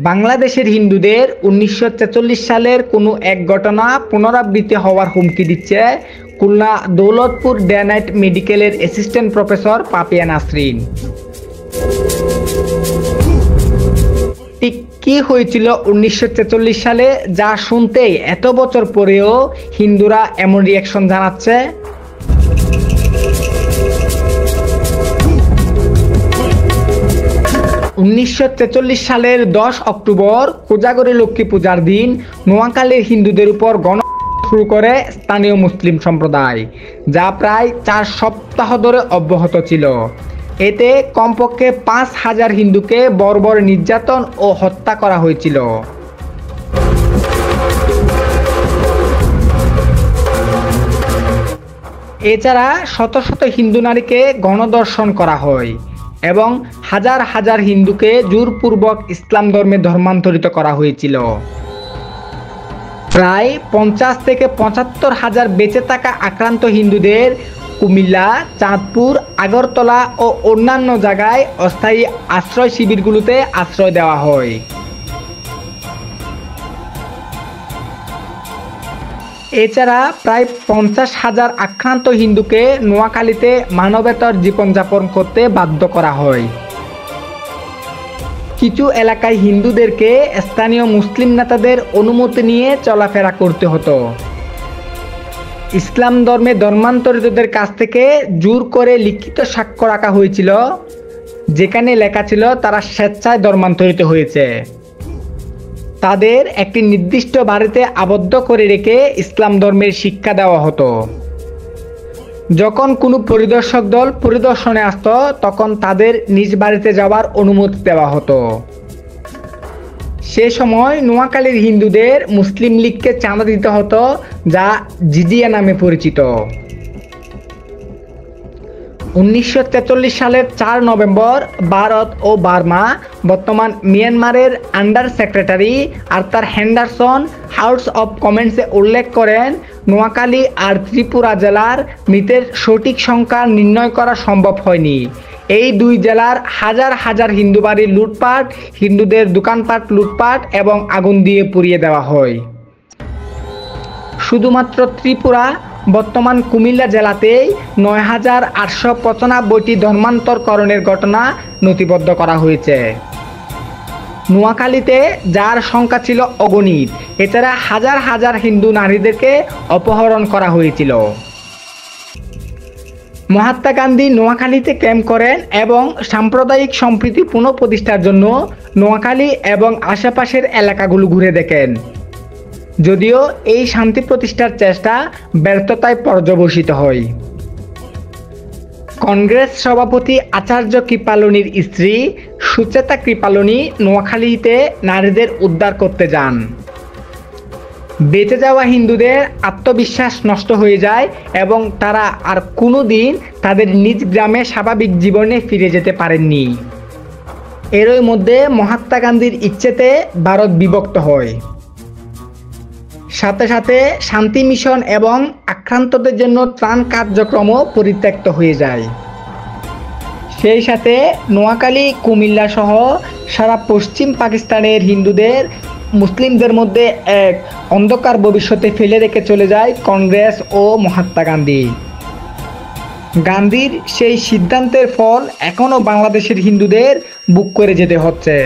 বাংলাদেশের হিন্দুদের ১৯৪৬ সালের কোনো এক ঘটনা পুনরাবৃত্তি হওয়ার হুমকি দিচ্ছে খুলনা দৌলতপুর ডে নাইট মেডিকেলের অ্যাসিস্ট্যান্ট প্রফেসর পাপিয়া নাসরিন। ঠিক কি হয়েছিল ১৯৪৬ সালে, যা শুনতেই এত বছর পরেও হিন্দুরা এমন রিয়াকশন জানাচ্ছে? ১৯৪৬ সালের ১০ অক্টোবর কোজাগরী লক্ষ্মী পূজার দিন নোয়াখালীর হিন্দুদের উপর গণহত্যা শুরু করে স্থানীয় মুসলিম সম্প্রদায়, যা প্রায় ৪ সপ্তাহ ধরে অব্যাহত ছিল। এতে কমপক্ষে ৫,০০০ হিন্দুকে বর্বর নির্যাতন ও হত্যা করা হয়েছিল। এছাড়া শত শত হিন্দু নারীকে গণধর্ষণ করা হয় এবং হাজার হাজার হিন্দুকে জোরপূর্বক ইসলাম ধর্মে ধর্মান্তরিত করা হয়েছিল। প্রায় ৫০ থেকে ৭৫ হাজার বেঁচে থাকা আক্রান্ত হিন্দুদের কুমিল্লা, চাঁদপুর, আগরতলা ও অন্যান্য জায়গায় অস্থায়ী আশ্রয় শিবিরগুলোতে আশ্রয় দেওয়া হয়। এছাড়া প্রায় ৫০,০০০ আক্রান্ত হিন্দুকে নোয়াখালীতে মানবেতর জীবনযাপন করতে বাধ্য করা হয়। কিছু এলাকায় হিন্দুদেরকে স্থানীয় মুসলিম নেতাদের অনুমতি নিয়ে চলাফেরা করতে হতো। ইসলাম ধর্মে ধর্মান্তরিতদের কাছ থেকে জোর করে লিখিত সাক্ষ্য রাখা হয়েছিল, যেখানে লেখা ছিল তারা স্বেচ্ছায় ধর্মান্তরিত হয়েছে। তাদের একটি নির্দিষ্ট বাড়িতে আবদ্ধ করে রেখে ইসলাম ধর্মের শিক্ষা দেওয়া হতো। যখন কোনো পরিদর্শক দল পরিদর্শনে আসত, তখন তাদের নিজ বাড়িতে যাওয়ার অনুমতি দেওয়া হতো। সে সময় নোয়াখালীর হিন্দুদের মুসলিম লীগকে চাঁদা দিতে হতো, যা জিজিয়া নামে পরিচিত। ১৯৪৩ সালের ৪ নভেম্বর ভারত ও বার্মা, বর্তমান মিয়ানমারের under secretary Arthur Henderson House of কমন্সে উল্লেখ করেন, নোয়াখালী আর ত্রিপুরা জেলার মৃতের সঠিক সংখ্যা নির্ণয় করা সম্ভব হয়নি। এই দুই জেলার হাজার হাজার হিন্দু বাড়ি লুটপাট, হিন্দুদের দোকানপাট লুটপাট এবং আগুন দিয়ে পুড়িয়ে দেওয়া হয়। শুধুমাত্র ত্রিপুরা, বর্তমান কুমিল্লা জেলাতেই ৯,৮৯৫টি ধর্মান্তরকরণের ঘটনা নথিবদ্ধ করা হয়েছে। নোয়াখালীতে যার সংখ্যা ছিল অগণিত। এছাড়া হাজার হাজার হিন্দু নারীদেরকে অপহরণ করা হয়েছিল। মহাত্মা গান্ধী নোয়াখালীতে ক্যাম্প করেন এবং সাম্প্রদায়িক সম্প্রীতি পুনঃপ্রতিষ্ঠার জন্য নোয়াখালী এবং আশেপাশের এলাকাগুলো ঘুরে দেখেন। যদিও এই শান্তি প্রতিষ্ঠার চেষ্টা ব্যর্থতায় পর্যবসিত হয়। কংগ্রেস সভাপতি আচার্য কৃপালনীর স্ত্রী সুচেতা কৃপালনী নোয়াখালীতে নারীদের উদ্ধার করতে যান। বেঁচে যাওয়া হিন্দুদের আত্মবিশ্বাস নষ্ট হয়ে যায় এবং তারা আর কোনো দিন তাদের নিজ গ্রামে স্বাভাবিক জীবনে ফিরে যেতে পারেননি। এরই মধ্যে মহাত্মা গান্ধীর ইচ্ছেতে ভারত বিভক্ত হয়। সাথে সাথে শান্তি মিশন এবং আক্রান্তদের জন্য ত্রাণ কার্যক্রমও পরিত্যক্ত হয়ে যায়। সেই সাথে নোয়াখালী, কুমিল্লা সহ সারা পশ্চিম পাকিস্তানের হিন্দুদের মুসলিমদের মধ্যে এক অন্ধকার ভবিষ্যতে ফেলে রেখে চলে যায় কংগ্রেস ও মহাত্মা গান্ধী। গান্ধীর সেই সিদ্ধান্তের ফল এখনও বাংলাদেশের হিন্দুদের বুক করে যেতে হচ্ছে।